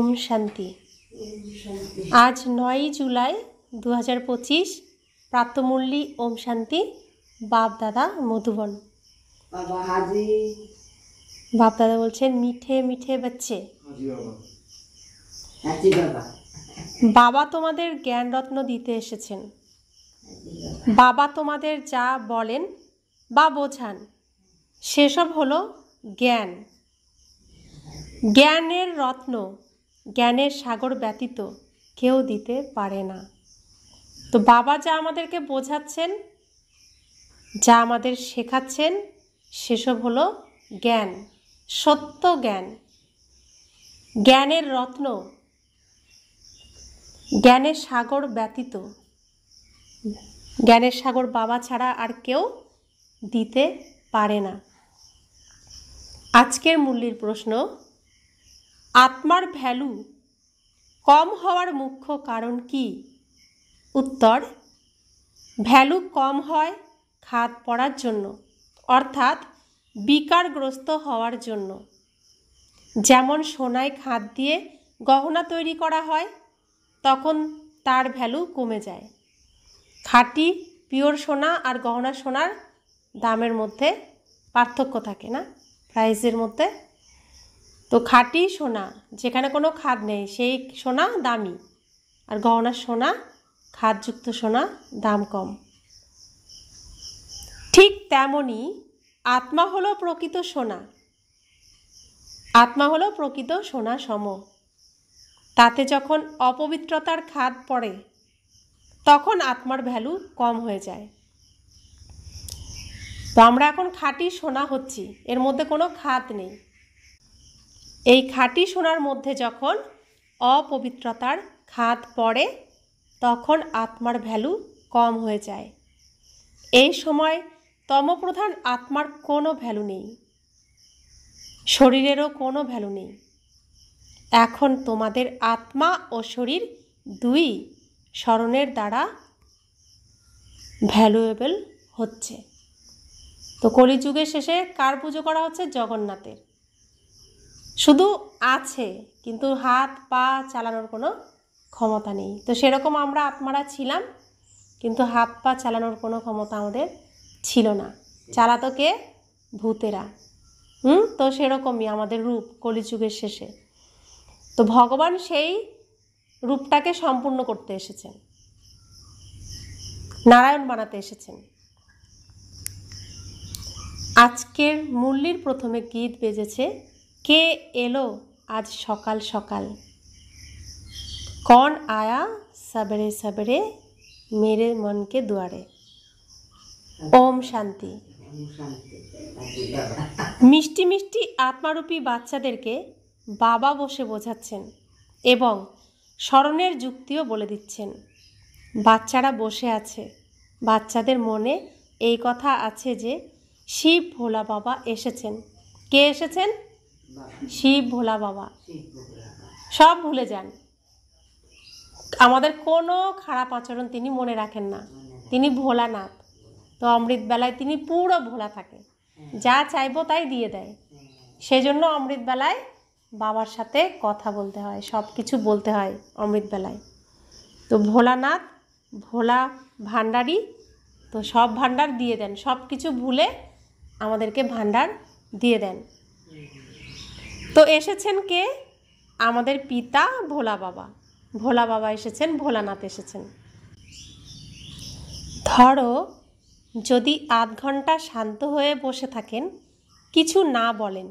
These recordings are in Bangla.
ओम शांति। आज 9 जुलाई 2025 प्रातमुरली ओम शांति। बाप दादा मधुबन। बाबा हाजी। बाप दादा बोलছেন মিঠে মিঠে बच्चे। हाजी बाबा। বাবা তোমাদের জ্ঞান রত্ন দিতে এসেছেন। বাবা তোমাদের যা বলেন বা বোঝান সেসব হলো জ্ঞান। জ্ঞানের রত্ন, জ্ঞানের সাগর ব্যতীত কেউ দিতে পারে না। তো বাবা যা আমাদেরকে বোঝাচ্ছেন, যা আমাদের শেখাচ্ছেন সেসব হলো জ্ঞান, সত্য জ্ঞান, জ্ঞানের রত্ন, জ্ঞানের সাগর ব্যতীত। জ্ঞানের সাগর বাবা ছাড়া আর কেউ দিতে পারে না। আজকের মূল্যের প্রশ্ন, আত্মার ভ্যালু কম হওয়ার মুখ্য কারণ কি? উত্তর, ভ্যালু কম হয় খাদ পড়ার জন্য, অর্থাৎ বিকারগ্রস্ত হওয়ার জন্য। যেমন সোনায় খাদ দিয়ে গহনা তৈরি করা হয়, তখন তার ভ্যালু কমে যায়। খাঁটি পিওর সোনা আর গহনা সোনার দামের মধ্যে পার্থক্য থাকে না, প্রাইসের মধ্যে। তো খাঁটি সোনা যেখানে কোনো খাদ নেই সেই সোনা দামি, আর গহনা সোনা খাদযুক্ত সোনা দাম কম। ঠিক তেমনি আত্মা হলো প্রকৃত সোনা। আত্মা হলো প্রকৃত সোনা সম। তাতে যখন অপবিত্রতার খাদ পড়ে তখন আত্মার ভ্যালু কম হয়ে যায়। তো আমরা এখন খাঁটি সোনা হচ্ছি, এর মধ্যে কোনো খাদ নেই। এই খাঁটি সোনার মধ্যে যখন অপবিত্রতার খাদ পড়ে তখন আত্মার ভ্যালু কম হয়ে যায়। এই সময় তমপ্রধান আত্মার কোনো ভ্যালু নেই, শরীরেরও কোনো ভ্যালু নেই। এখন তোমাদের আত্মা ও শরীর দুই স্মরণের দ্বারা ভ্যালুয়েবল হচ্ছে। তো কলিযুগের শেষে কার পুজো করা হচ্ছে? জগন্নাথের। শুধু আছে কিন্তু হাত পা চালানোর কোনো ক্ষমতা নেই। তো সেরকম আমরা আত্মারা ছিলাম, কিন্তু হাত পা চালানোর কোনো ক্ষমতা আমাদের ছিল না। চালাতো কে? ভূতেরা। তো সেরকমই আমাদের রূপ কলিযুগের শেষে। তো ভগবান সেই রূপটাকে সম্পূর্ণ করতে এসেছেন, নারায়ণ বানাতে এসেছেন। আজকের মুরলির প্রথমে গীত বেজেছে, কে এলো আজ সকাল সকাল, কন আয়া সবেরে সবেরে মেরে মনকে দুয়ারে। ওম শান্তি। মিষ্টি মিষ্টি আত্মারূপী বাচ্চাদেরকে বাবা বসে বোঝাচ্ছেন এবং স্মরণের যুক্তিও বলে দিচ্ছেন। বাচ্চারা বসে আছে, বাচ্চাদের মনে এই কথা আছে যে শিব ভোলা বাবা এসেছেন। কে এসেছেন? শিব ভোলা বাবা। সব ভুলে যান, আমাদের কোনো খারাপ আচরণ তিনি মনে রাখেন না। তিনি ভোলানাথ। তো অমৃতবেলায় তিনি পুরো ভোলা থাকে, যা চাইবো তাই দিয়ে দেয়। সেজন্য অমৃতবেলায় বাবার সাথে কথা বলতে হয়, সব কিছু বলতে হয় অমৃতবেলায়। তো ভোলানাথ, ভোলা ভাণ্ডারী, তো সব ভাণ্ডার দিয়ে দেন, সব কিছু ভুলে আমাদেরকে ভাণ্ডার দিয়ে দেন। তো এসেছেন কে? আমাদের পিতা ভোলা বাবা। ভোলা বাবা এসেছেন, ভোলানাথ এসেছেন। ধরো যদি আধ ঘন্টা শান্ত হয়ে বসে থাকেন, কিছু না বলেন,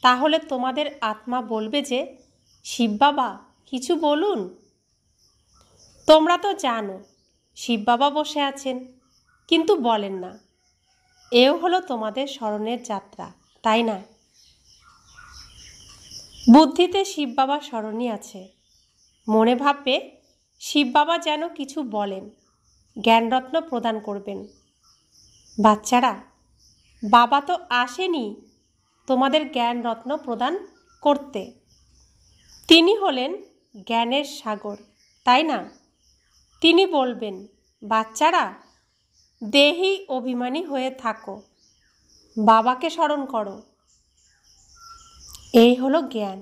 তাহলে তোমাদের আত্মা বলবে যে শিব বাবা কিছু বলুন। তোমরা তো জানো শিব বাবা বসে আছেন, কিন্তু বলেন না। এও হলো তোমাদের স্মরণের যাত্রা, তাই না? বুদ্ধিতে শিব বাবা স্মরণই আছে, মনে ভাববে শিব বাবা যেন কিছু বলেন, জ্ঞানরত্ন প্রদান করবেন। বাচ্চারা, বাবা তো আসেনি তোমাদের জ্ঞানরত্ন প্রদান করতে। তিনি হলেন জ্ঞানের সাগর, তাই না? তিনি বলবেন, বাচ্চারা দেহি অভিমানী হয়ে থাকো, বাবাকে স্মরণ করো। এই হলো জ্ঞান।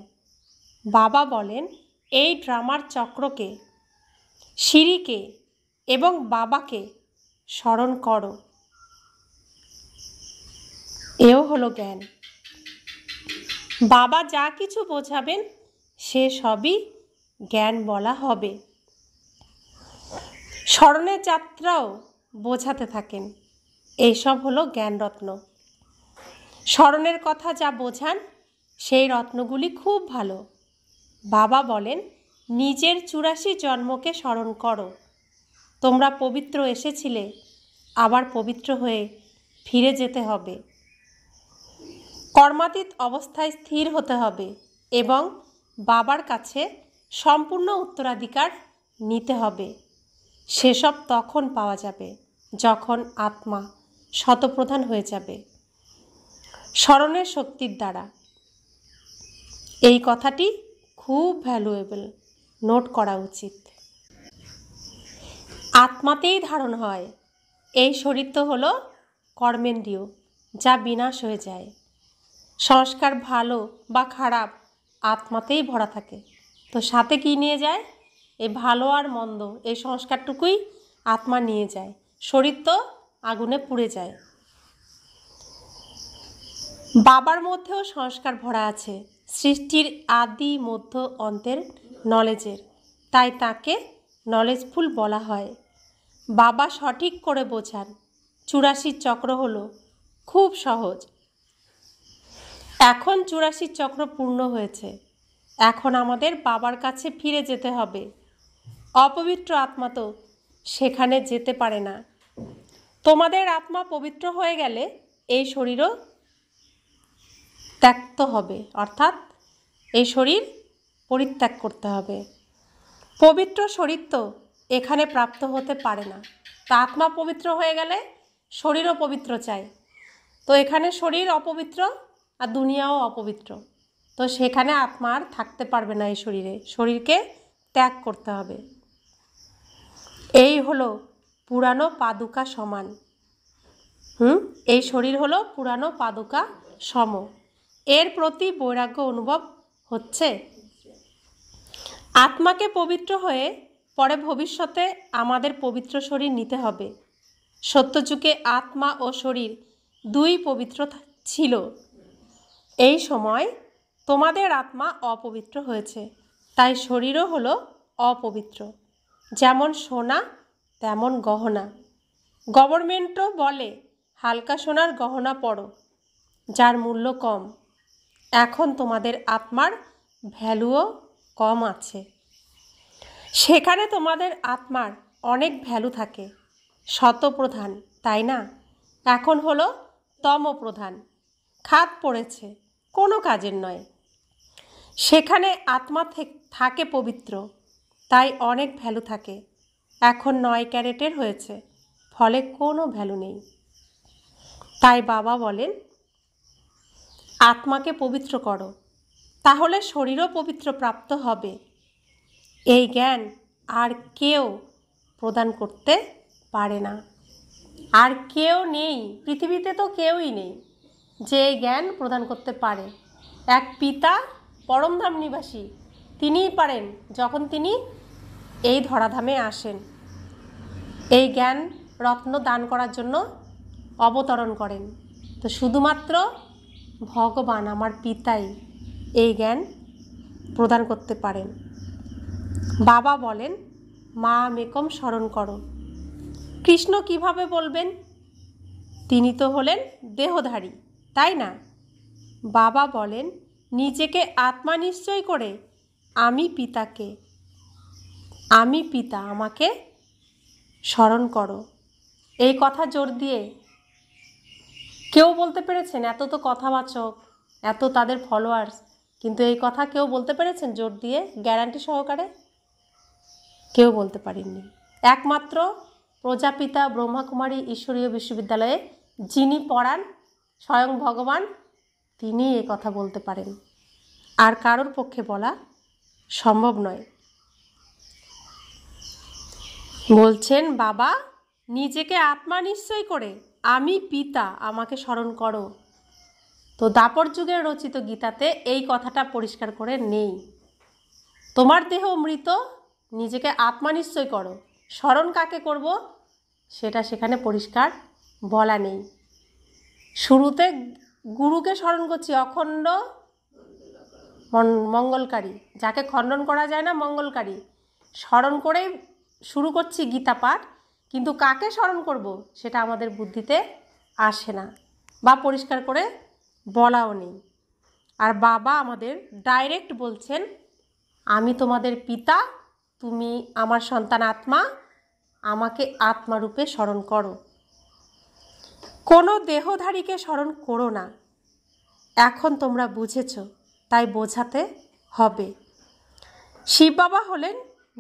বাবা বলেন এই ড্রামার চক্রকে, সিঁড়িকে এবং বাবাকে স্মরণ করো। এও হলো জ্ঞান। বাবা যা কিছু বোঝাবেন সে সবই জ্ঞান বলা হবে। স্মরণের যাত্রাও বোঝাতে থাকেন। এইসব হলো জ্ঞানরত্ন। স্মরণের কথা যা বোঝান সেই রত্নগুলি খুব ভালো। বাবা বলেন নিজের 84 জন্মকে স্মরণ করো। তোমরা পবিত্র এসেছিলে, আবার পবিত্র হয়ে ফিরে যেতে হবে। কর্মাতীত অবস্থায় স্থির হতে হবে এবং বাবার কাছে সম্পূর্ণ উত্তরাধিকার নিতে হবে। সেসব তখন পাওয়া যাবে যখন আত্মা শতপ্রধান হয়ে যাবে স্মরণের শক্তির দ্বারা। এই কথাটি খুব ভ্যালুয়েবল, নোট করা উচিত। আত্মাতেই ধারণ হয়। এই শরীর তো হলো কর্মেন্দ্রিয়, যা বিনাশ হয়ে যায়। সংস্কার ভালো বা খারাপ আত্মাতেই ভরা থাকে। তো সাথে কি নিয়ে যায়? এই ভালো আর মন্দ, এই সংস্কারটুকুই আত্মা নিয়ে যায়। শরীর তো আগুনে পুড়ে যায়। বাবার মধ্যেও সংস্কার ভরা আছে, সৃষ্টির আদি মধ্য অন্তের নলেজের। তাই তাকে নলেজফুল বলা হয়। বাবা সঠিক করে বোঝান। 84 চক্র হলো খুব সহজ। এখন 84 চক্র পূর্ণ হয়েছে। এখন আমাদের বাবার কাছে ফিরে যেতে হবে। অপবিত্র আত্মা তো সেখানে যেতে পারে না। তোমাদের আত্মা পবিত্র হয়ে গেলে এই শরীরও ত্যাক্ত হবে, অর্থাৎ এই শরীর পরিত্যাগ করতে হবে। পবিত্র শরীর তো এখানে প্রাপ্ত হতে পারে না। তা আত্মা পবিত্র হয়ে গেলে শরীরও পবিত্র চাই। তো এখানে শরীর অপবিত্র আর দুনিয়াও অপবিত্র, তো সেখানে আত্মা আর থাকতে পারবে না। এই শরীরকে ত্যাগ করতে হবে। এই হলো পুরানো পাদুকা সমান। এই শরীর হলো পুরানো পাদুকা সম। এর প্রতি বৈরাগ্য অনুভব হচ্ছে। আত্মাকে পবিত্র হয়ে পরে ভবিষ্যতে আমাদের পবিত্র শরীর নিতে হবে। সত্যযুগে আত্মা ও শরীর দুই পবিত্র ছিল। এই সময় তোমাদের আত্মা অপবিত্র হয়েছে, তাই শরীরও হলো অপবিত্র। যেমন সোনা তেমন গহনা। গভর্নমেন্টও বলে হালকা সোনার গহনা পরো, যার মূল্য কম। এখন তোমাদের আত্মার ভ্যালুও কম আছে। সেখানে তোমাদের আত্মার অনেক ভ্যালু থাকে। শতপ্রধান, তাই না? এখন হলো তমপ্রধান, খাদ পড়েছে, কোনো কাজের নয়। সেখানে আত্মা থাকে পবিত্র, তাই অনেক ভ্যালু থাকে। এখন 9 ক্যারেটের হয়েছে, ফলে কোনো ভ্যালু নেই। তাই বাবা বলেন আত্মাকে পবিত্র করো, তাহলে শরীরও পবিত্র প্রাপ্ত হবে। এই জ্ঞান আর কেউ প্রদান করতে পারে না। আর কেউ নেই, পৃথিবীতে তো কেউই নেই যে এই জ্ঞান প্রদান করতে পারে। এক পিতা পরমধাম নিবাসী, তিনিই পারেন, যখন তিনি এই ধরাধামে আসেন, এই জ্ঞান রত্ন দান করার জন্য অবতরণ করেন। তো শুধুমাত্র ভগবান আমার পিতাই এই জ্ঞান প্রদান করতে পারেন। বাবা বলেন মা মেকম স্মরণ করো। কৃষ্ণ কিভাবে বলবেন? তিনি তো হলেন দেহধারী, তাই না? বাবা বলেন নিজেকে আত্মা নিশ্চয় করে আমি পিতাকে, আমি পিতা, আমাকে স্মরণ করো। এই কথা জোর দিয়ে কেউ বলতে পেরেছেন? এত তো কথাবাচক, এত তাদের ফলোয়ার্স, কিন্তু এই কথা কেউ বলতে পেরেছেন জোর দিয়ে, গ্যারান্টি সহকারে? কেউ বলতে পারেননি। একমাত্র প্রজাপিতা ব্রহ্মাকুমারী ঈশ্বরীয় বিশ্ববিদ্যালয়ে যিনি পড়ান, স্বয়ং ভগবান, তিনি এ কথা বলতে পারেন। আর কারোর পক্ষে বলা সম্ভব নয়। বলছেন বাবা নিজেকে আত্মা নিশ্চয় করে আমি পিতা, আমাকে স্মরণ করো। তো দাপর যুগের রচিত গীতাতে এই কথাটা পরিষ্কার করে নেই। তোমার দেহ মৃত, নিজেকে আত্মা নিশ্চয় করো। স্মরণ কাকে করব সেটা সেখানে পরিষ্কার বলা নেই। শুরুতে গুরুকে স্মরণ করছি, অখণ্ড মঙ্গলকারী, যাকে খণ্ডন করা যায় না, মঙ্গলকারী স্মরণ করেই শুরু করছি গীতা পাঠ। কিন্তু কাকে স্মরণ করব সেটা আমাদের বুদ্ধিতে আসে না বা পরিষ্কার করে বলাও নেই। আর বাবা আমাদের ডাইরেক্ট বলছেন, আমি তোমাদের পিতা, তুমি আমার সন্তান আত্মা, আমাকে আত্মারূপে স্মরণ করো। কোনো দেহধারীকে স্মরণ করো না। এখন তোমরা বুঝেছ, তাই বোঝাতে হবে। শিব বাবা হলেন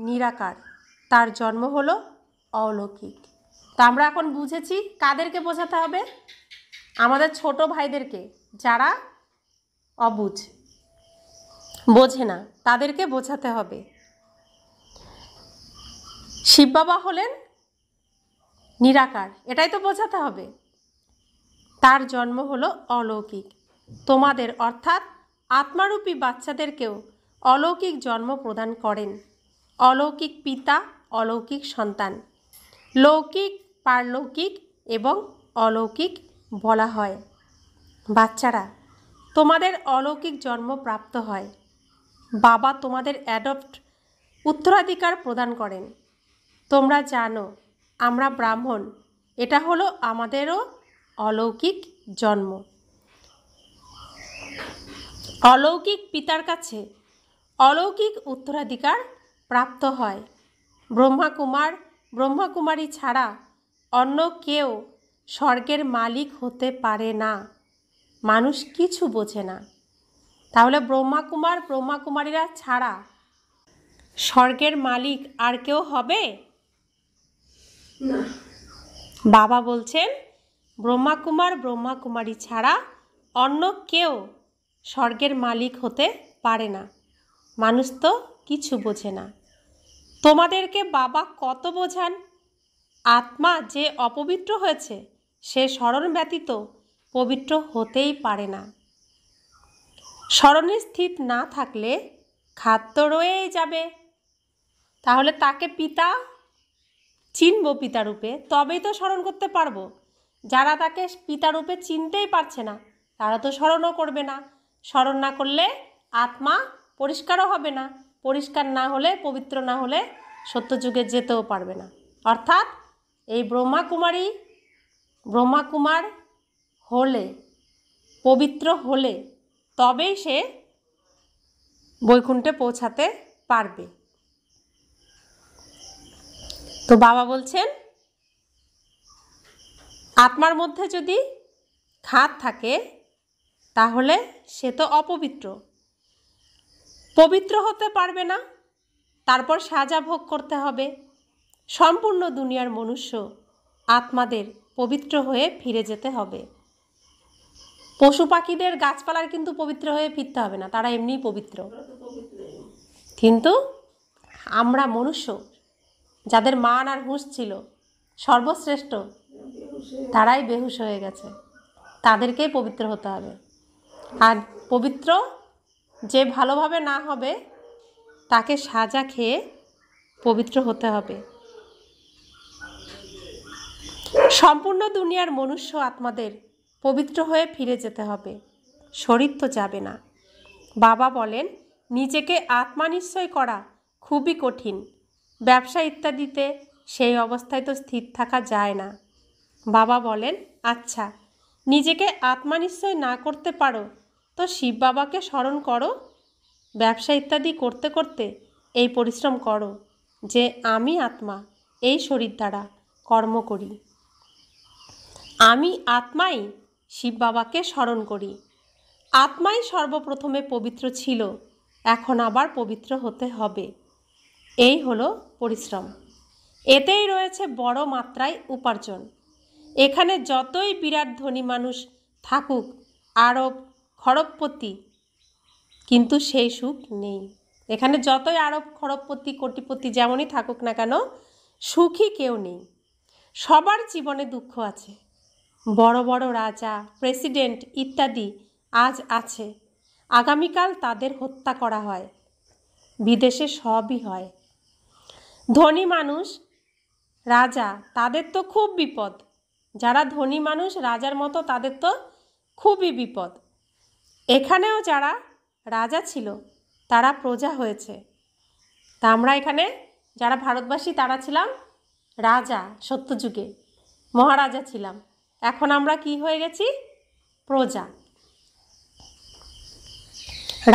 নিরাকার, তার জন্ম হলো অলৌকিক। তো আমরা এখন বুঝেছি কাদেরকে বোঝাতে হবে? আমাদের ছোট ভাইদেরকে, যারা অবুঝ, বোঝে না, তাদেরকে বোঝাতে হবে। শিব বাবা হলেন নিরাকার, এটাই তো বোঝাতে হবে। তার জন্ম হলো অলৌকিক। তোমাদের অর্থাৎ আত্মারূপী বাচ্চাদেরকেও অলৌকিক জন্ম প্রদান করেন। অলৌকিক পিতা, অলৌকিক সন্তান। লৌকিক, পারলৌকিক এবং অলৌকিক বলা হয়। বাচ্চারা, তোমাদের অলৌকিক জন্ম প্রাপ্ত হয়। বাবা তোমাদের উত্তরাধিকার প্রদান করেন। তোমরা জানো আমরা ব্রাহ্মণ, এটা হলো আমাদেরও অলৌকিক জন্ম। অলৌকিক পিতার কাছে অলৌকিক উত্তরাধিকার প্রাপ্ত হয়। ব্রহ্মাকুমারী ছাড়া অন্য কেউ স্বর্গের মালিক হতে পারে না। মানুষ কিছু বোঝে না। তাহলে ব্রহ্মাকুমারীরা ছাড়া স্বর্গের মালিক আর কেউ হবে না। বাবা বলছেন, ব্রহ্মাকুমারী ছাড়া অন্য কেউ স্বর্গের মালিক হতে পারে না। মানুষ তো কিছু বোঝে না। তোমাদেরকে বাবা কত বোঝান? আত্মা যে অপবিত্র হয়েছে সে স্মরণ ব্যতীত পবিত্র হতেই পারে না। স্মরণে স্থিত না থাকলে খাদ্য রয়েই যাবে। তাহলে তাকে পিতা চিনব পিতারূপে, তবেই তো স্মরণ করতে পারবো। যারা তাকে পিতারূপে চিনতেই পারছে না তারা তো স্মরণও করবে না। স্মরণ না করলে আত্মা পরিষ্কারও হবে না। পরিষ্কার না হলে, পবিত্র না হলে সত্যযুগে যেতেও পারবে না। অর্থাৎ এই ব্রহ্মাকুমার হলে, পবিত্র হলে তবেই সে বৈকুণ্ঠে পৌঁছাতে পারবে। তো বাবা বলছেন, আত্মার মধ্যে যদি খাদ থাকে তাহলে সে তো অপবিত্র, পবিত্র হতে পারবে না। তারপর সাজা ভোগ করতে হবে। সম্পূর্ণ দুনিয়ার মনুষ্য আত্মাদের পবিত্র হয়ে ফিরে যেতে হবে। পশু পাখিদের, গাছপালার কিন্তু পবিত্র হয়ে ফিরতে হবে না, তারা এমনিই পবিত্র। কিন্তু আমরা মনুষ্য, যাদের মান আর হুঁশ ছিল সর্বশ্রেষ্ঠ, তারাই বেহুশ হয়ে গেছে। তাদেরকেই পবিত্র হতে হবে। আর পবিত্র যে ভালোভাবে না হবে তাকে সাজা খেয়ে পবিত্র হতে হবে। সম্পূর্ণ দুনিয়ার মনুষ্য আত্মাদের পবিত্র হয়ে ফিরে যেতে হবে, শরীর তো যাবে না। বাবা বলেন, নিজেকে আত্মা নিশ্চয় করা খুবই কঠিন। ব্যবসা ইত্যাদিতে সেই অবস্থায় তো স্থির থাকা যায় না। বাবা বলেন, আচ্ছা, নিজেকে আত্মা নিশ্চয় না করতে পারো তো শিব বাবাকে স্মরণ করো। ব্যবসা ইত্যাদি করতে করতে এই পরিশ্রম করো যে আমি আত্মা, এই শরীর দ্বারা কর্ম করি। আমি আত্মাই শিব বাবাকে স্মরণ করি। আত্মাই সর্বপ্রথমে পবিত্র ছিল, এখন আবার পবিত্র হতে হবে। এই হলো পরিশ্রম। এতেই রয়েছে বড় মাত্রায় উপার্জন। এখানে যতই বিরাট ধনী মানুষ থাকুক, আরব খরবপতি, কিন্তু সেই সুখ নেই। এখানে যতই আরব খরবপতি, কোটিপতি যেমনই থাকুক না কেন, সুখী কেউ নেই। সবার জীবনে দুঃখ আছে। বড় বড় রাজা, প্রেসিডেন্ট ইত্যাদি আজ আছে, আগামীকাল তাদের হত্যা করা হয়। বিদেশে সবই হয়। ধনী মানুষ রাজা, তাদের তো খুব বিপদ। যারা ধনী মানুষ রাজার মতো, তাদের তো খুবই বিপদ। এখানেও যারা রাজা ছিল তারা প্রজা হয়েছে। তা আমরা এখানে যারা ভারতবাসী তারা ছিলাম রাজা, সত্যযুগে মহারাজা ছিলাম। এখন আমরা কি হয়ে গেছি? প্রজা।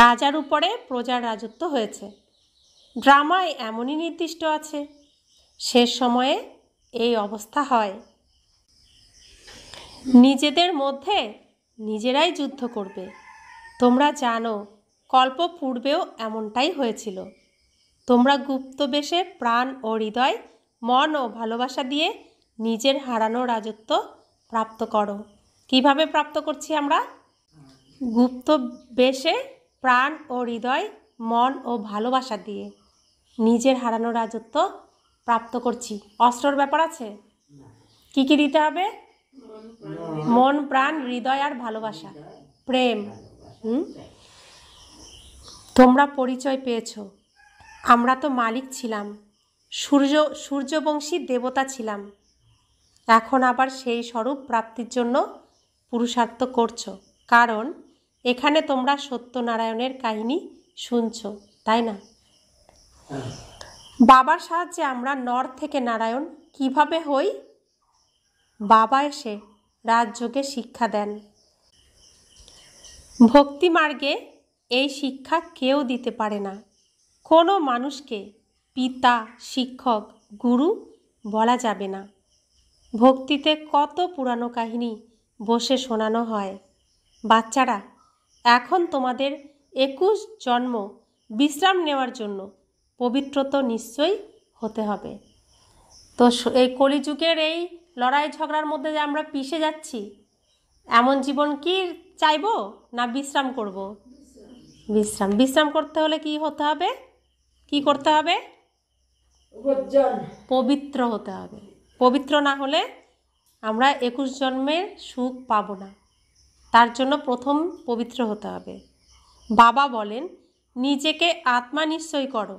রাজার উপরে প্রজার রাজত্ব হয়েছে। ড্রামায় এমনই নির্দিষ্ট আছে, শেষ সময়ে এই অবস্থা হয়। নিজেদের মধ্যে নিজেরাই যুদ্ধ করবে। তোমরা জানো কল্প পূর্বেও এমনটাই হয়েছিল। তোমরা গুপ্তবেশে প্রাণ ও হৃদয়, মন ও ভালোবাসা দিয়ে নিজের হারানো রাজত্ব প্রাপ্ত করো। কিভাবে প্রাপ্ত করছি আমরা? গুপ্তবেশে প্রাণ ও হৃদয়, মন ও ভালোবাসা দিয়ে নিজের হারানো রাজত্ব প্রাপ্ত করছি। অস্ত্রর ব্যাপার আছে? কি কি দিতে হবে? মন, প্রাণ, হৃদয় আর ভালোবাসা, প্রেম। তোমরা পরিচয় পেয়েছ। আমরা তো মালিক ছিলাম, সূর্যবংশী দেবতা ছিলাম। এখন আবার সেই স্বরূপ প্রাপ্তির জন্য পুরুষার্থ করছো, কারণ এখানে তোমরা সত্যনারায়ণের কাহিনী শুনছ, তাই না? বাবার সাহায্যে আমরা নর থেকে নারায়ণ কিভাবে হই? বাবা এসে রাজযোগে শিক্ষা দেন। ভক্তি মার্গে এই শিক্ষা কেউ দিতে পারে না। কোনো মানুষকে পিতা, শিক্ষক, গুরু বলা যাবে না। ভক্তিতে কত পুরানো কাহিনী বসে শোনানো হয়। বাচ্চারা, এখন তোমাদের 21 জন্ম বিশ্রাম নেওয়ার জন্য পবিত্র তো নিশ্চয়ই হতে হবে। তো এই কলিযুগের এই লড়াই ঝগড়ার মধ্যে যে আমরা পিষে যাচ্ছি, এমন জীবন কি চাইবো, না বিশ্রাম করব? বিশ্রাম। বিশ্রাম করতে হলে কি হতে হবে? কি করতে হবে? পবিত্র হতে হবে। পবিত্র না হলে আমরা 21 জন্মের সুখ পাবো না। তার জন্য প্রথম পবিত্র হতে হবে। বাবা বলেন, নিজেকে আত্মা নিশ্চয় করো।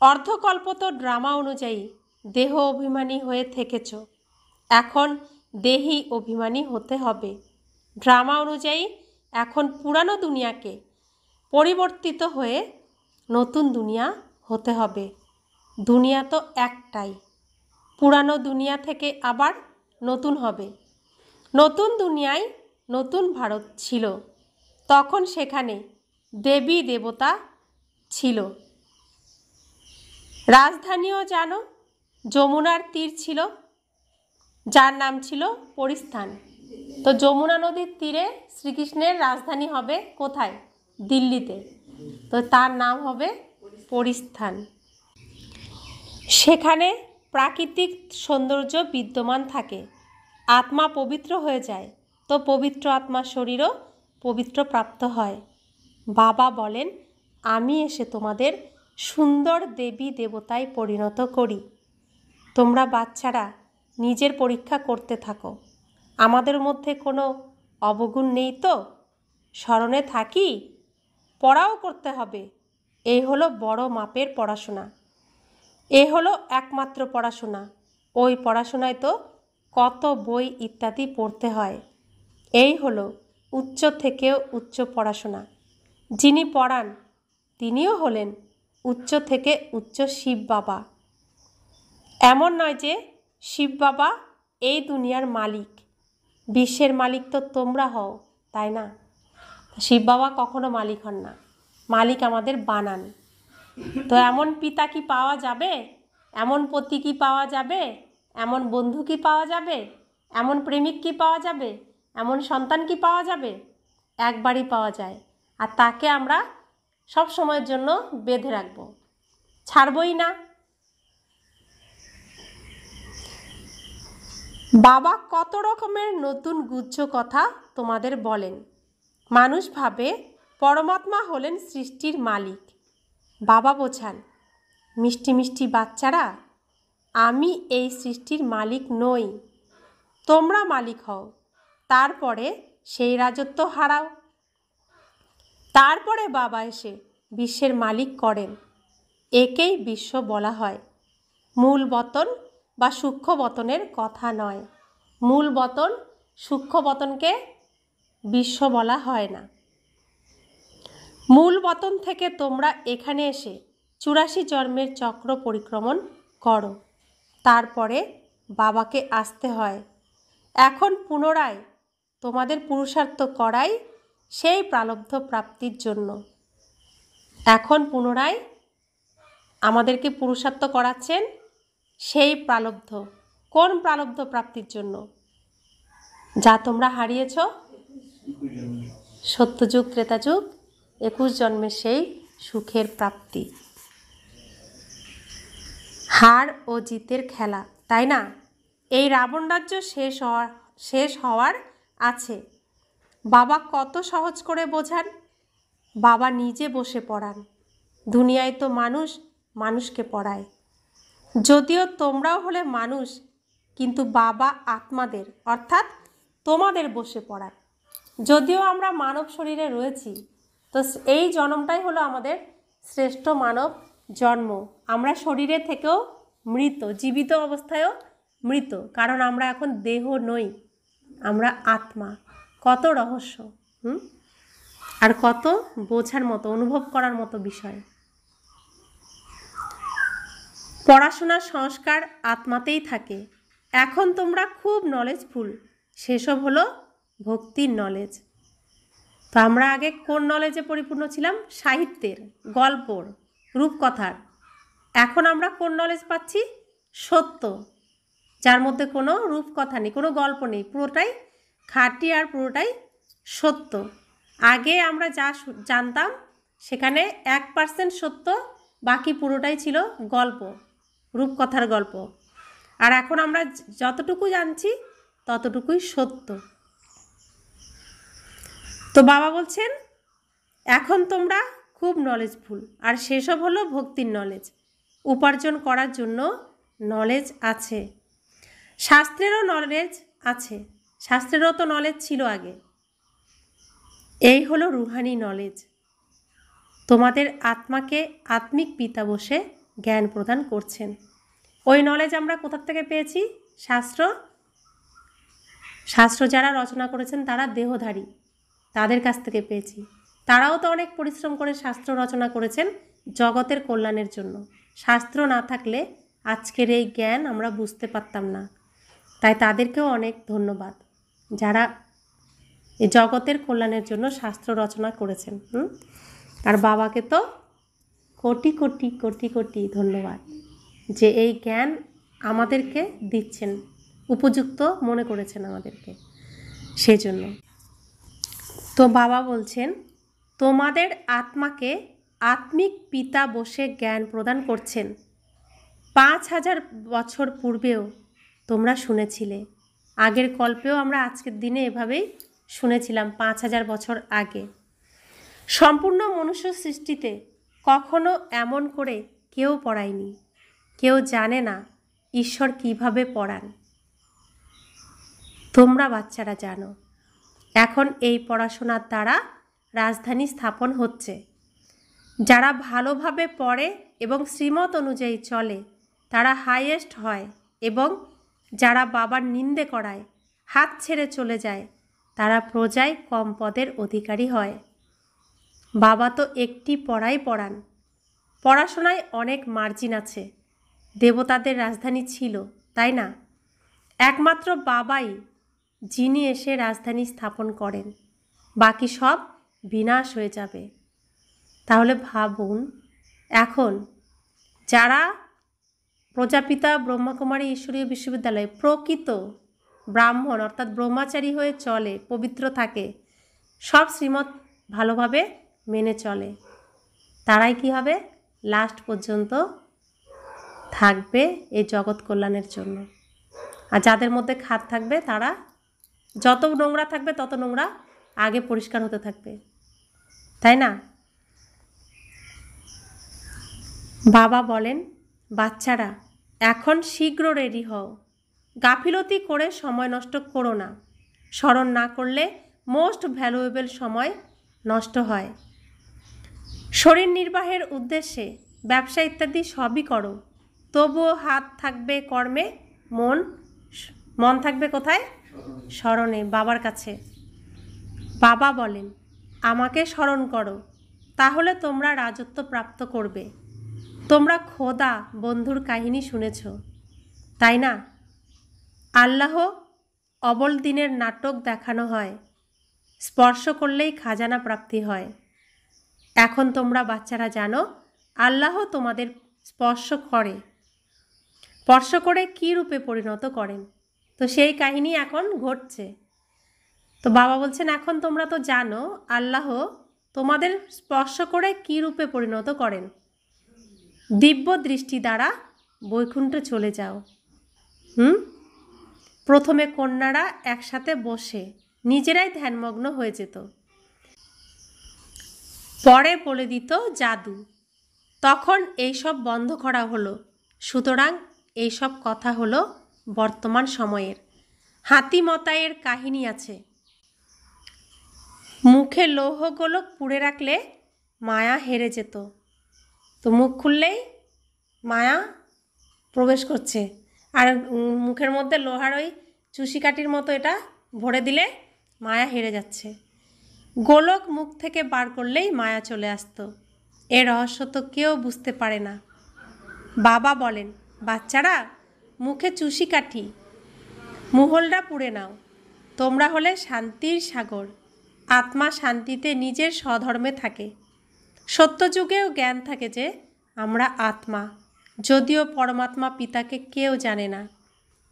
অর্ধকল্প তো ড্রামা অনুযায়ী দেহ অভিমানী হয়ে থেকেছ, এখন দেহি অভিমানী হতে হবে। ড্রামা অনুযায়ী এখন পুরানো দুনিয়াকে পরিবর্তিত হয়ে নতুন দুনিয়া হতে হবে। দুনিয়া তো একটাই, পুরানো দুনিয়া থেকে আবার নতুন হবে। নতুন দুনিয়ায় নতুন ভারত ছিল, তখন সেখানে দেবী দেবতা ছিল। রাজধানীও জানো, যমুনার তীর ছিল, যার নাম ছিল পরিস্থান। তো যমুনা নদীর তীরে শ্রীকৃষ্ণের রাজধানী হবে কোথায়? দিল্লিতে। তো তার নাম হবে পরিস্থান। সেখানে প্রাকৃতিক সৌন্দর্য বিদ্যমান থাকে। আত্মা পবিত্র হয়ে যায়, তো পবিত্র আত্মার শরীরও পবিত্র প্রাপ্ত হয়। বাবা বলেন, আমি এসে তোমাদের সুন্দর দেবী দেবতায় পরিণত করি। তোমরা বাচ্চারা নিজের পরীক্ষা করতে থাকো, আমাদের মধ্যে কোনো অবগুণ নেই তো? স্মরণে থাকি, পড়াও করতে হবে। এই হলো বড় মাপের পড়াশোনা। এ হলো একমাত্র পড়াশোনা। ওই পড়াশোনায় তো কত বই ইত্যাদি পড়তে হয়। এই হলো উচ্চ থেকেও উচ্চ পড়াশোনা। যিনি পড়ান তিনিও হলেন উচ্চ থেকে উচ্চ শিব বাবা। এমন নয় যে শিব বাবা এই দুনিয়ার মালিক, বিশ্বের মালিক তো তোমরা হও, তাই না? শিব বাবা কখনো মালিক হন না, মালিক আমাদের বানান। তো এমন পিতা কি পাওয়া যাবে? এমন পতি কি পাওয়া যাবে? এমন বন্ধু কি পাওয়া যাবে? এমন প্রেমিক কি পাওয়া যাবে? এমন সন্তান কি পাওয়া যাবে? একবারই পাওয়া যায়, আর তাকে আমরা সব সময়ের জন্য বেঁধে রাখবো, ছাড়বই না। বাবা কত রকমের নতুন গুচ্ছ কথা তোমাদের বলেন। মানুষ ভাবে পরমাত্মা হলেন সৃষ্টির মালিক। বাবা বোঝান, মিষ্টি মিষ্টি বাচ্চারা, আমি এই সৃষ্টির মালিক নই, তোমরা মালিক হও। তারপরে সেই রাজত্ব হারাও। তারপরে বাবা এসে বিশ্বের মালিক করেন, একেই বিশ্ব বলা হয়। মূল বতন বা সূক্ষ্ম বতনের কথা নয়। মূল বতন সূক্ষ্ম বতনকে বিশ্ব বলা হয় না। মূল বতন থেকে তোমরা এখানে এসে 84 জন্মের চক্র পরিক্রমণ করো, তারপরে বাবাকে আসতে হয়। এখন পুনরায় তোমাদের পুরুষার্থ করাই সেই প্রারব্ধ প্রাপ্তির জন্য। এখন পুনরায় আমাদেরকে পুরুষার্থ করাচ্ছেন সেই প্রারব্ধ। কোন প্রারব্ধ প্রাপ্তির জন্য? যা তোমরা হারিয়েছ সত্যযুগ ত্রেতাযুগ 21 জন্মের সেই সুখের প্রাপ্তি। হার ও জিতের খেলা, তাই না? এই রাবণ রাজ্য শেষ হওয়ার আছে। বাবা কত সহজ করে বোঝান। বাবা নিজে বসে পড়ান। দুনিয়ায় তো মানুষ মানুষকে পড়ায়। যদিও তোমরাও হলে মানুষ, কিন্তু বাবা আত্মাদের অর্থাৎ তোমাদের বসে পড়ান। যদিও আমরা মানব শরীরে রয়েছি, তো এই জন্মটাই হলো আমাদের শ্রেষ্ঠ মানব জন্ম। আমরা শরীরে থেকেও মৃত, জীবিত অবস্থায়ও মৃত, কারণ আমরা এখন দেহ নই, আমরা আত্মা। কত রহস্য, আর কত বোঝার মতো, অনুভব করার মতো বিষয়। পড়াশোনার সংস্কার আত্মাতেই থাকে। এখন তোমরা খুব নলেজফুল, সেসব হলো ভক্তির নলেজ। তো আমরা আগে কোন নলেজে পরিপূর্ণ ছিলাম? সাহিত্যের, গল্পর, রূপকথার। এখন আমরা কোন নলেজ পাচ্ছি? সত্য, যার মধ্যে কোনো রূপকথা নেই, কোনো গল্প নেই, পুরোটাই খাঁটি আর পুরোটাই সত্য। আগে আমরা যা জানতাম সেখানে 1% সত্য, বাকি পুরোটাই ছিল গল্প, রূপকথার গল্প। আর এখন আমরা যতটুকু জানছি ততটুকুই সত্য। তো বাবা বলছেন এখন তোমরা খুব নলেজফুল, আর সেসব হলো ভক্তির নলেজ। উপার্জন করার জন্য নলেজ আছে, শাস্ত্রেরও নলেজ আছে। শাস্ত্রেরও তো নলেজ ছিল আগে। এই হলো রুহানি নলেজ। তোমাদের আত্মাকে আত্মিক পিতা বসে জ্ঞান প্রদান করছেন। ওই নলেজ আমরা কোথা থেকে পেয়েছি? শাস্ত্র যারা রচনা করেছেন তারা দেহধারী, তাদের কাছ থেকে পেয়েছি। তারাও তো অনেক পরিশ্রম করে শাস্ত্র রচনা করেছেন জগতের কল্যাণের জন্য। শাস্ত্র না থাকলে আজকের এই জ্ঞান আমরা বুঝতে পারতাম না। তাই তাদেরকেও অনেক ধন্যবাদ, যারা এই জগতের কল্যাণের জন্য শাস্ত্র রচনা করেছেন। আর বাবাকে তো কোটি কোটি কোটি কোটি ধন্যবাদ, যে এই জ্ঞান আমাদেরকে দিচ্ছেন, উপযুক্ত মনে করেছেন আমাদেরকে, সেজন্য। তো বাবা বলছেন তোমাদের আত্মাকে আত্মিক পিতা বসে জ্ঞান প্রদান করছেন। 5000 বছর পূর্বেও তোমরা শুনেছিলে। আগের কল্পেও আমরা আজকের দিনে এভাবেই শুনেছিলাম, 5000 বছর আগে। সম্পূর্ণ মনুষ্য সৃষ্টিতে কখনো এমন করে কেউ পড়ায়নি। কেউ জানে না ঈশ্বর কিভাবে পড়ান। তোমরা বাচ্চারা জানো। এখন এই পড়াশোনার দ্বারা রাজধানী স্থাপন হচ্ছে। যারা ভালোভাবে পড়ে এবং শ্রীমত অনুযায়ী চলে তারা হাইয়েস্ট হয়, এবং যারা বাবার নিন্দে করায়, হাত ছেড়ে চলে যায়, তারা প্রজায় কম পদের অধিকারী হয়। বাবা তো একটি পড়াই পড়ান। পড়াশোনায় অনেক মার্জিন আছে। দেবতাদের রাজধানী ছিল, তাই না? একমাত্র বাবাই যিনি এসে রাজধানী স্থাপন করেন, বাকি সব বিনাশ হয়ে যাবে। তাহলে ভাবুন, এখন যারা প্রজাপিতা ব্রহ্মাকুমারী ঈশ্বরীয় বিশ্ববিদ্যালয়ে প্রকৃত ব্রাহ্মণ অর্থাৎ ব্রহ্মচারী হয়ে চলে, পবিত্র থাকে, সব শ্রীমত ভালোভাবে মেনে চলে, তারাই কি হবে? লাস্ট পর্যন্ত থাকবে এই জগৎ কল্যাণের জন্য। আর যাদের মধ্যে খাদ থাকবে, তারা যত নোংরা থাকবে তত নোংরা আগে পরিষ্কার হতে থাকবে, তাই না? বাবা বলেন বাচ্চারা এখন শীঘ্র রেডি হও। গাফিলতি করে সময় নষ্ট করো না। স্মরণ না করলে মোস্ট ভ্যালুয়েবল সময় নষ্ট হয়। শরীর নির্বাহের উদ্দেশ্যে ব্যবসা ইত্যাদি সবই করো, তবুও হাত থাকবে কর্মে, মন থাকবে কোথায়? স্মরণে, বাবার কাছে। বাবা বলেন, আমাকে স্মরণ করো, তাহলে তোমরা রাজত্ব প্রাপ্ত করবে। তোমরা খোদা বন্ধুর কাহিনী শুনেছ, তাই না? আল্লাহ অবল দিনের নাটক দেখানো হয়, স্পর্শ করলেই খাজানা প্রাপ্তি হয়। এখন তোমরা বাচ্চারা জানো আল্লাহ তোমাদের স্পর্শ করে কী রূপে পরিণত করেন। তো সেই কাহিনী এখন ঘটছে। তো বাবা বলছেন, এখন তোমরা তো জানো আল্লাহ তোমাদের স্পর্শ করে কী রূপে পরিণত করেন। দিব্য দৃষ্টি দ্বারা বৈকুণ্ঠে চলে যাও। প্রথমে কন্যারা একসাথে বসে নিজেরাই ধ্যানমগ্ন হয়ে যেত, পরে বলে দিত জাদু, তখন এইসব বন্ধ করা হলো। সুতরাং এইসব কথা হলো বর্তমান সময়ের। হাতি মতাইয়ের কাহিনী আছে। মুখে লৌহ গোলক পুড়ে রাখলে মায়া হেরে যেত। তো মুখ খুললেই মায়া প্রবেশ করছে, আর মুখের মধ্যে লোহার ওই চুষিকাঠির মতো এটা ভরে দিলে মায়া হেরে যাচ্ছে। গোলক মুখ থেকে বার করলেই মায়া চলে আসতো। এ রহস্য তো কেউ বুঝতে পারে না। বাবা বলেন, বাচ্চারা, মুখে চুষিকাঠি, মুহলটা পুড়ে নাও। তোমরা হলে শান্তির সাগর। আত্মা শান্তিতে নিজের স্বধর্মে থাকে। সত্যযুগেও জ্ঞান থাকে যে আমরা আত্মা, যদিও পরমাত্মা পিতাকে কেউ জানে না।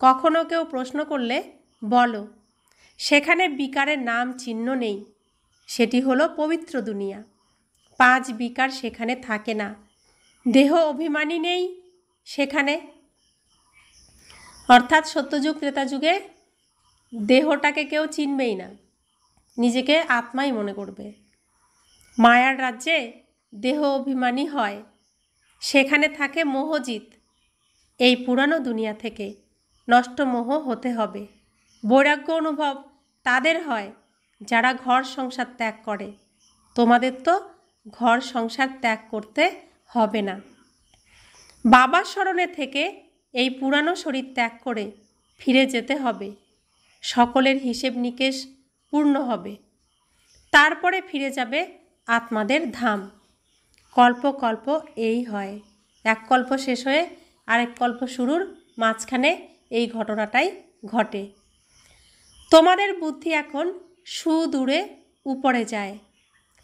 কখনো কেউ প্রশ্ন করলে বলো, সেখানে বিকারের নাম চিহ্ন নেই, সেটি হলো পবিত্র দুনিয়া। 5 বিকার সেখানে থাকে না। দেহ অভিমানী নেই সেখানে, অর্থাৎ সত্যযুগ ত্রেতা যুগে দেহটাকে কেউ চিনবেই না, নিজেকে আত্মাই মনে করবে। মায়ার রাজ্যে দেহ অভিমানী হয়, সেখানে থাকে মোহজিৎ। এই পুরানো দুনিয়া থেকে নষ্ট মোহ হতে হবে। বৈরাগ্য অনুভব তাদের হয় যারা ঘর সংসার ত্যাগ করে। তোমাদের তো ঘর সংসার ত্যাগ করতে হবে না। বাবার স্মরণে থেকে এই পুরানো শরীর ত্যাগ করে ফিরে যেতে হবে। সকলের হিসেব নিকেশ পূর্ণ হবে, তারপরে ফিরে যাবে আত্মাদের ধাম। কল্প কল্প এই হয়, এক কল্প শেষ হয়ে আরেক কল্প শুরুর মাঝখানে এই ঘটনাটাই ঘটে। তোমাদের বুদ্ধি এখন সুদূরে উপরে যায়।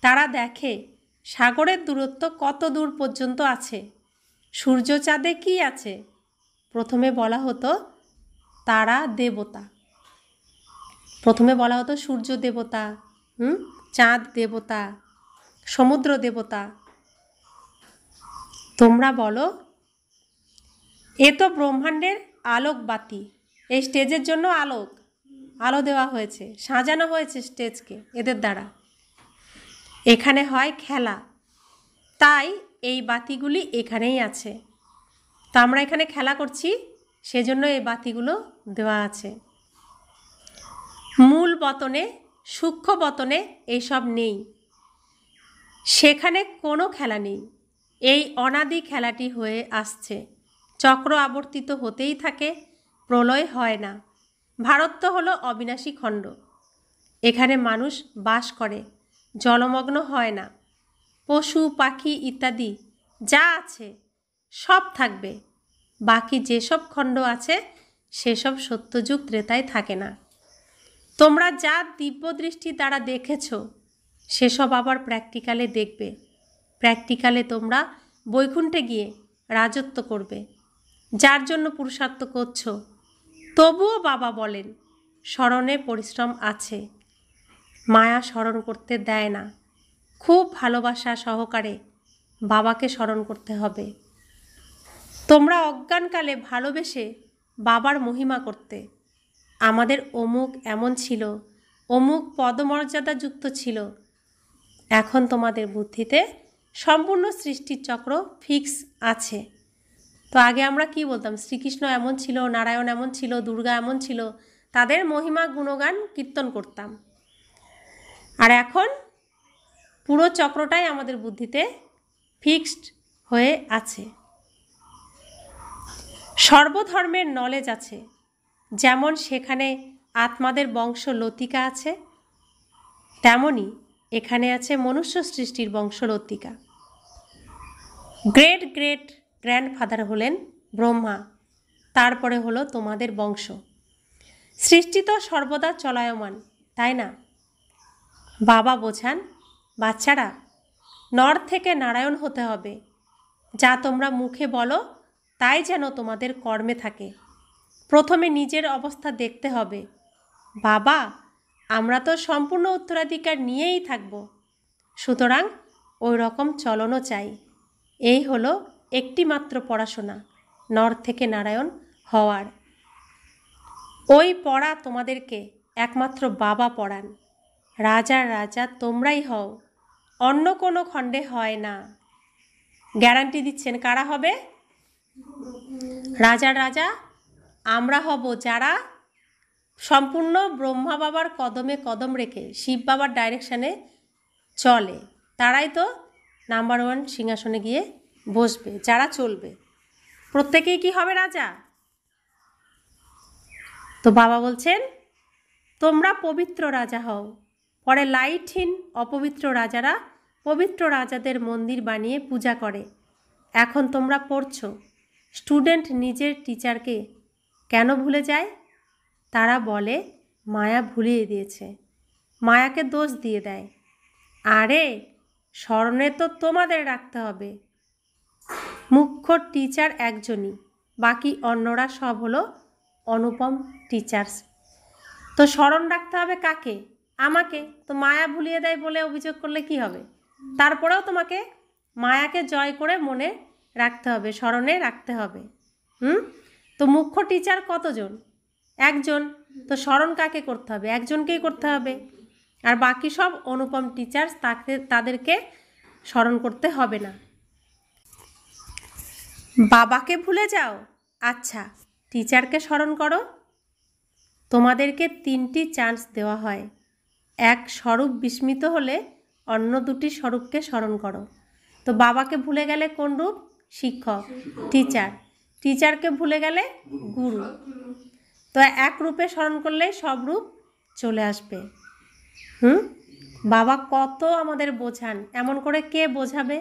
তারা দেখে সাগরের দূরত্ব কত দূর পর্যন্ত আছে, সূর্য চাঁদে কি আছে। প্রথমে বলা হতো তারা দেবতা, প্রথমে বলা হতো সূর্য দেবতা, চাঁদ দেবতা, সমুদ্র দেবতা। তোমরা বলো, এ তো ব্রহ্মাণ্ডের আলোক বাতি। এই স্টেজের জন্য আলো দেওয়া হয়েছে, সাজানো হয়েছে স্টেজকে এদের দ্বারা। এখানে হয় খেলা, তাই এই বাতিগুলি এখানেই আছে। তো আমরা এখানে খেলা করছি, সেজন্য এই বাতিগুলো দেওয়া আছে। মূল বতনে, সূক্ষ্ম বতনে এইসব নেই, সেখানে কোনো খেলা নেই। এই অনাদি খেলাটি হয়ে আসছে, চক্র আবর্তিত হতেই থাকে, প্রলয় হয় না। ভারত তো হলো অবিনাশী খণ্ড, এখানে মানুষ বাস করে, জলমগ্ন হয় না। পশু পাখি ইত্যাদি যা আছে সব থাকবে। বাকি যেসব খণ্ড আছে সেসব সত্যযুগ ত্রেতায় থাকে না। তোমরা যা দিব্য দৃষ্টি দ্বারা দেখেছ সেসব আবার প্র্যাকটিক্যালে দেখবে। প্র্যাকটিক্যালে তোমরা বৈকুণ্ঠে গিয়ে রাজত্ব করবে, যার জন্য পুরুষার্থ করছো। তবুও বাবা বলেন, স্মরণে পরিশ্রম আছে। মায়া স্মরণ করতে দেয় না। খুব ভালোবাসা সহকারে বাবাকে স্মরণ করতে হবে। তোমরা অজ্ঞানকালে ভালোবেসে বাবার মহিমা করতে, আমাদের অমুক এমন ছিল, অমুক পদমর্যাদাযুক্ত ছিল। এখন তোমাদের বুদ্ধিতে সম্পূর্ণ সৃষ্টির চক্র ফিক্স আছে। তো আগে আমরা কি বলতাম, শ্রীকৃষ্ণ এমন ছিল, নারায়ণ এমন ছিল, দুর্গা এমন ছিল, তাদের মহিমা গুণগান কীর্তন করতাম। আর এখন পুরো চক্রটাই আমাদের বুদ্ধিতে ফিক্সড হয়ে আছে। সর্বধর্মের নলেজ আছে, যেমন সেখানে আত্মাদের বংশ লতিকা আছে, তেমনি এখানে আছে মনুষ্য সৃষ্টির বংশ লতিকা। গ্রেট গ্রেট গ্র্যান্ডফাদার হলেন ব্রহ্মা, তারপরে হলো তোমাদের বংশ। সৃষ্টি তো সর্বদা চলায়মান, তাই না? বাবা বোঝান, বাচ্চারা, নর থেকে নারায়ণ হতে হবে। যা তোমরা মুখে বলো তাই যেন তোমাদের কর্মে থাকে। প্রথমে নিজের অবস্থা দেখতে হবে। বাবা, আমরা তো সম্পূর্ণ উত্তরাধিকার নিয়েই থাকব, সুতরাং ওই রকম চলনও চাই। এই হলো একটিমাত্র পড়াশোনা, নর থেকে নারায়ণ হওয়ার। ওই পড়া তোমাদেরকে একমাত্র বাবা পড়ান। রাজার রাজা তোমরাই হও, অন্য কোনো খণ্ডে হয় না। গ্যারান্টি দিচ্ছেন কারা হবে? রাজার রাজা আমরা হব, যারা সম্পূর্ণ ব্রহ্মা বাবার কদমে কদম রেখে শিব বাবার ডাইরেকশানে চলে। তারাই তো নাম্বার 1 সিংহাসনে গিয়ে বসবে, যারা চলবে। প্রত্যেকেই কি হবে? রাজা। তো বাবা বলছেন তোমরা পবিত্র রাজা হও। পরে লাইটহীন অপবিত্র রাজারা পবিত্র রাজাদের মন্দির বানিয়ে পূজা করে। এখন তোমরা পড়ছো, স্টুডেন্ট নিজের টিচারকে কেন ভুলে যায়? তারা বলে মায়া ভুলিয়ে দিয়েছে, মায়াকে দোষ দিয়ে দেয়। আরে স্মরণে তো তোমাদের রাখতে হবে। মুখ্য টিচার একজনই, বাকি অন্যরা সব হলো অনুপম টিচার্স। তো স্মরণ রাখতে হবে কাকে? আমাকে। তো মায়া ভুলিয়ে দেয় বলে অভিযোগ করলে কি হবে? তারপরেও তোমাকে মায়াকে জয় করে মনে রাখতে হবে, স্মরণে রাখতে হবে। তো মুখ্য টিচার কতজন? একজন। তো স্মরণ কাকে করতে হবে? একজনকেই করতে হবে। আর বাকি সব অনুপম টিচার্স, তাদেরকে স্মরণ করতে হবে না। বাবাকে ভুলে যাও? আচ্ছা, টিচারকে স্মরণ করো। তোমাদেরকে 3টি চান্স দেওয়া হয়। এক স্বরূপ বিস্মৃত হলে অন্য 2টি স্বরূপকে স্মরণ করো। তো বাবাকে ভুলে গেলে কোন রূপ? শিক্ষক, টিচার। টিচারকে ভুলে গেলে গুরু। তো এক রূপে স্মরণ করলে সব রূপ চলে আসবে। বাবা কত আমাদের বোঝান, এমন করে কে বোঝাবে?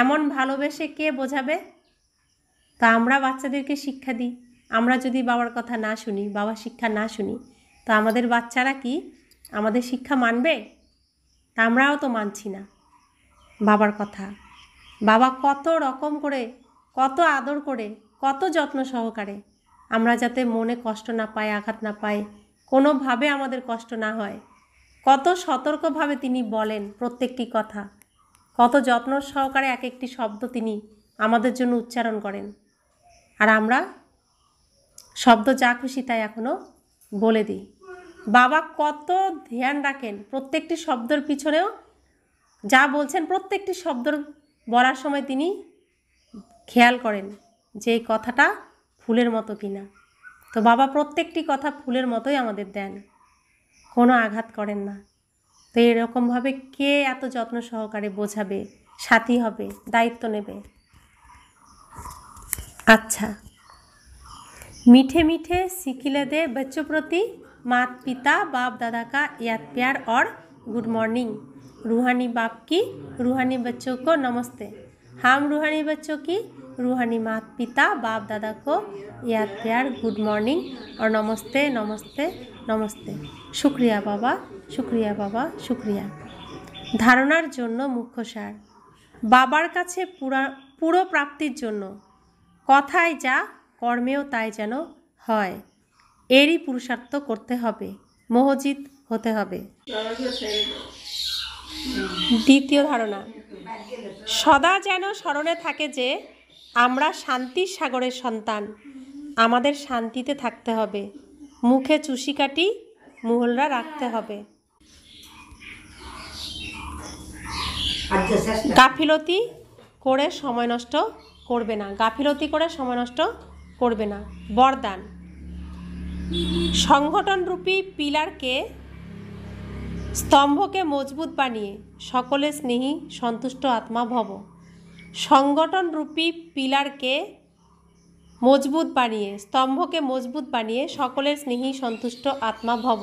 এমন ভালোবেসে কে বোঝাবে? তা আমরা বাচ্চাদেরকে শিক্ষা দিই। আমরা যদি বাবার কথা না শুনি, বাবার শিক্ষা না শুনি, তো আমাদের বাচ্চারা কি আমাদের শিক্ষা মানবে? তা আমরাও তো মানছি না বাবার কথা। বাবা কত রকম করে, কত আদর করে, কত যত্ন সহকারে, আমরা যাতে মনে কষ্ট না পাই, আঘাত না পাই, কোনোভাবে আমাদের কষ্ট না হয়, কত সতর্কভাবে তিনি বলেন প্রত্যেকটি কথা, কত যত্ন সহকারে এক একটি শব্দ তিনি আমাদের জন্য উচ্চারণ করেন। আর আমরা শব্দ যা খুশি তাই এখনও বলে দিই। বাবা কত ধ্যান রাখেন প্রত্যেকটি শব্দের পিছনেও, যা বলছেন প্রত্যেকটি শব্দ বলার সময় তিনি খেয়াল করেন যে এই কথাটা ফুলের মতো কিনা। তো বাবা প্রত্যেকটি কথা ফুলের মতোই আমাদের দেন, কোনো আঘাত করেন না। তো এরকমভাবে কে এত যত্ন সহকারে বোঝাবে, সাথী হবে, দায়িত্ব নেবে? अच्छा, मीठे मीठे सिखिले दे बच्चों प्रति माता पिता बाप दादा का याद प्यार और गुड मॉर्निंग। रूहानी बाप की रूहानी बच्चों को नमस्ते। हम रूहानी बच्चों की रूहानी माता पिता बाप दादा को याद प्यार, गुड मॉर्निंग और नमस्ते नमस्ते नमस्ते। शुक्रिया बाबा, शुक्रिया बाबा, शुक्रिया। धारणार जोन्नो मुख्य सार, बाबार काछे पुरो प्राप्तिर जोन्नो কথায় যা কর্মেও তাই যেন হয়, এরই পুরুষার্থ করতে হবে, মোহজিত হতে হবে। দ্বিতীয় ধারণা, সদা যেন স্মরণে থাকে যে আমরা শান্তির সাগরের সন্তান, আমাদের শান্তিতে থাকতে হবে, মুখে চুষিকাটি মুহল্লা রাখতে হবে। গাফিলতি করে সময় নষ্ট করবে না, গাফিলতি করে সময় নষ্ট করবে না। বরদান, সংগঠনরূপী পিলারকে, স্তম্ভকে মজবুত বানিয়ে সকলে স্নেহী সন্তুষ্ট আত্মা ভব। সংগঠনরূপী পিলারকে মজবুত বানিয়ে, স্তম্ভকে মজবুত বানিয়ে সকলের স্নেহী সন্তুষ্ট আত্মা ভব।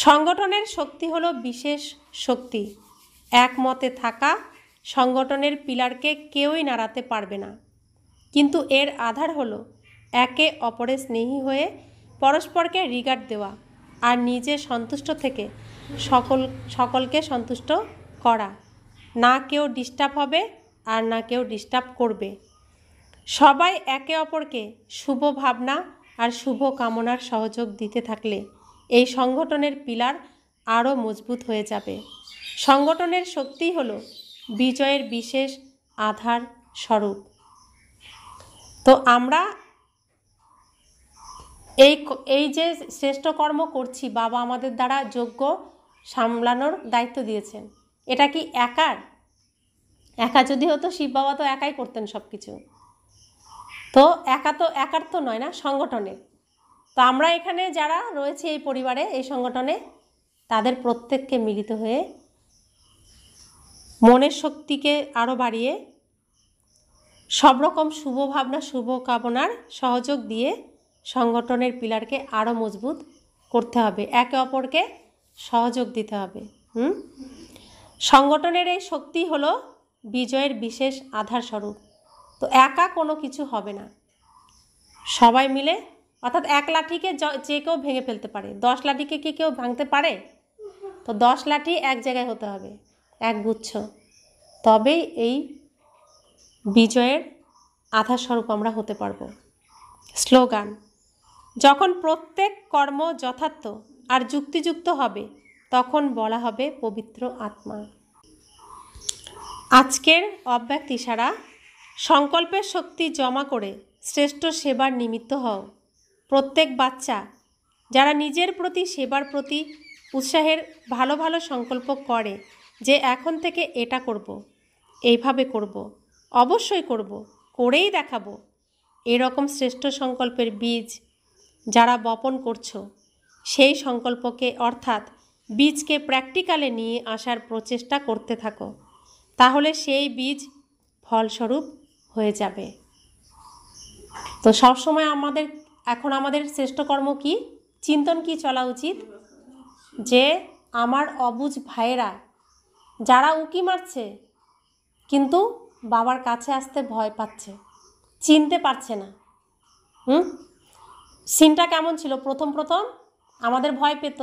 সংগঠনের শক্তি হলো বিশেষ শক্তি। একমতে থাকা সংগঠনের পিলারকে কেউই নাড়াতে পারবে না। কিন্তু এর আধার হলো একে অপরের স্নেহী হয়ে পরস্পরকে রিগার্ড দেওয়া আর নিজে সন্তুষ্ট থেকে সকলকে সন্তুষ্ট করা। না কেউ ডিস্টার্ব হবে আর না কেউ ডিস্টার্ব করবে। সবাই একে অপরকে শুভ ভাবনা আর শুভ কামনার সহযোগ দিতে থাকলে এই সংগঠনের পিলার আরও মজবুত হয়ে যাবে। সংগঠনের শক্তি হলো বিজয়ের বিশেষ আধার স্বরূপ। তো আমরা এই যে শ্রেষ্ঠ কর্ম করছি, বাবা আমাদের দ্বারা যজ্ঞ সামলানোর দায়িত্ব দিয়েছেন, এটা কি একা যদি হতো শিব বাবা তো একাই করতেন সব কিছু। তো একার তো নয় না, সংগঠনের। তো আমরা এখানে যারা রয়েছে এই পরিবারে, এই সংগঠনে, তাদের প্রত্যেককে মিলিত হয়ে মনের শক্তিকে আরও বাড়িয়ে সব রকম শুভ ভাবনা শুভ কামনার সহযোগ দিয়ে সংগঠনের পিলারকে আরও মজবুত করতে হবে, একে অপরকে সহযোগ দিতে হবে। সংগঠনের এই শক্তি হলো বিজয়ের বিশেষ আধার স্বরূপ। তো একা কোনো কিছু হবে না, সবাই মিলে, অর্থাৎ এক লাঠিকে যে কেউ ভেঙে ফেলতে পারে, 10 লাঠিকে কি কেউ ভাঙতে পারে? তো 10 লাঠি এক জায়গায় হতে হবে, এক গুচ্ছ, তবেই এই বিজয়ের আধার স্বরূপ আমরা হতে পারবো। স্লোগান: যখন প্রত্যেক কর্ম যথার্থ আর যুক্তিযুক্ত হবে তখন বলা হবে পবিত্র আত্মা। আজকের অব্যক্ত ইশারা: সংকল্পের শক্তি জমা করে শ্রেষ্ঠ সেবার নিমিত্ত হও। প্রত্যেক বাচ্চা যারা নিজের প্রতি সেবার প্রতি উৎসাহের ভালো ভালো সংকল্প করে যে এখন থেকে এটা করব, এইভাবে করব, অবশ্যই করব, করেই দেখাবো, এরকম শ্রেষ্ঠ সংকল্পের বীজ যারা বপন করছো, সেই সংকল্পকে অর্থাৎ বীজকে প্র্যাকটিক্যালে নিয়ে আসার প্রচেষ্টা করতে থাকো, তাহলে সেই বীজ ফলস্বরূপ হয়ে যাবে। তো সবসময় আমাদের শ্রেষ্ঠ কর্ম কি, চিন্তন কি চলা উচিত? যে আমার অবুঝ ভাইয়েরা যারা উকি মারছে কিন্তু বাবার কাছে আসতে ভয় পাচ্ছে, চিনতে পারছে না। সিনটা কেমন ছিল? প্রথম আমাদের ভয় পেত,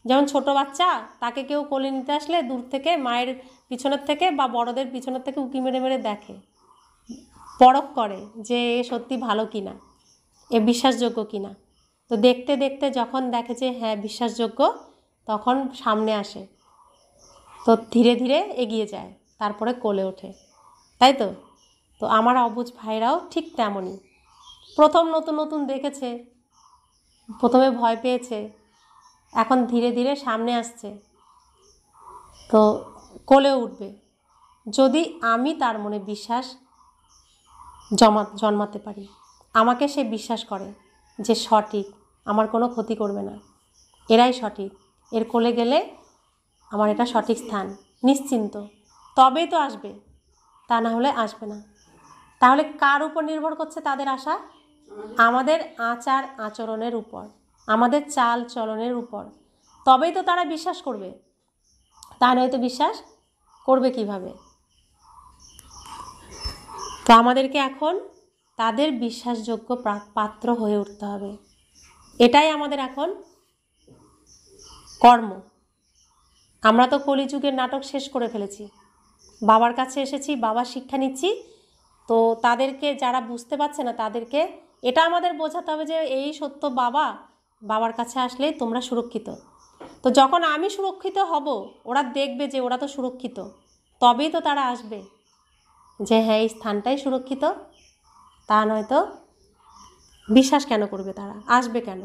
যেমন ছোট বাচ্চা, তাকে কেউ কোলে নিতে আসলে দূর থেকে মায়ের পিছনের থেকে বা বড়দের পিছনের থেকে উকি মেরে মেরে দেখে, পরখ করে যে এ সত্যি ভালো কিনা, এ বিশ্বাসযোগ্য কিনা। তো দেখতে দেখতে যখন দেখে যে হ্যাঁ বিশ্বাসযোগ্য, তখন সামনে আসে, তো ধীরে ধীরে এগিয়ে যায়, তারপরে কোলে ওঠে, তাই তো? তো আমার অবুঝ ভাইরাও ঠিক তেমনই, প্রথম নতুন দেখেছে, প্রথমে ভয় পেয়েছে, এখন ধীরে ধীরে সামনে আসছে, তো কোলে উঠবে যদি আমি তার মনে বিশ্বাস জন্মাতে পারি, আমাকে সে বিশ্বাস করে যে সঠিক, আমার কোনো ক্ষতি করবে না, এরাই সঠিক, এর কোলে গেলে আমার এটা সঠিক স্থান, নিশ্চিন্ত, তবেই তো আসবে, তা না হলে আসবে না। তাহলে কার উপর নির্ভর করছে তাদের আশা? আমাদের আচার আচরণের উপর, আমাদের চাল চলনের উপর, তবেই তো তারা বিশ্বাস করবে, তা নয়তো বিশ্বাস করবে কিভাবে? তো আমাদেরকে এখন তাদের বিশ্বাসযোগ্য পাত্র হয়ে উঠতে হবে, এটাই আমাদের এখন কর্ম। আমরা তো কলিযুগের নাটক শেষ করে ফেলেছি, বাবার কাছে এসেছি, বাবার শিক্ষা নিচ্ছি, তো তাদেরকে যারা বুঝতে পারছে না তাদেরকে এটা আমাদের বোঝাতে হবে যে এই সত্য, বাবার কাছে আসলেই তোমরা সুরক্ষিত। তো যখন আমি সুরক্ষিত হব, ওরা দেখবে যে ওরা তো সুরক্ষিত, তবেই তো তারা আসবে যে হ্যাঁ এই স্থানটাই সুরক্ষিত, তা নয়তো বিশ্বাস কেন করবে, তারা আসবে কেন?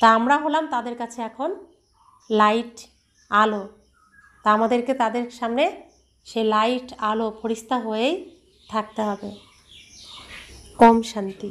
তা আমরা হলাম তাদের কাছে এখন লাইট, আলো, তা আমাদেরকে তাদের সামনে সে লাইট, আলো, ফরিস্তা হয়েই থাকতে হবে। ওম শান্তি।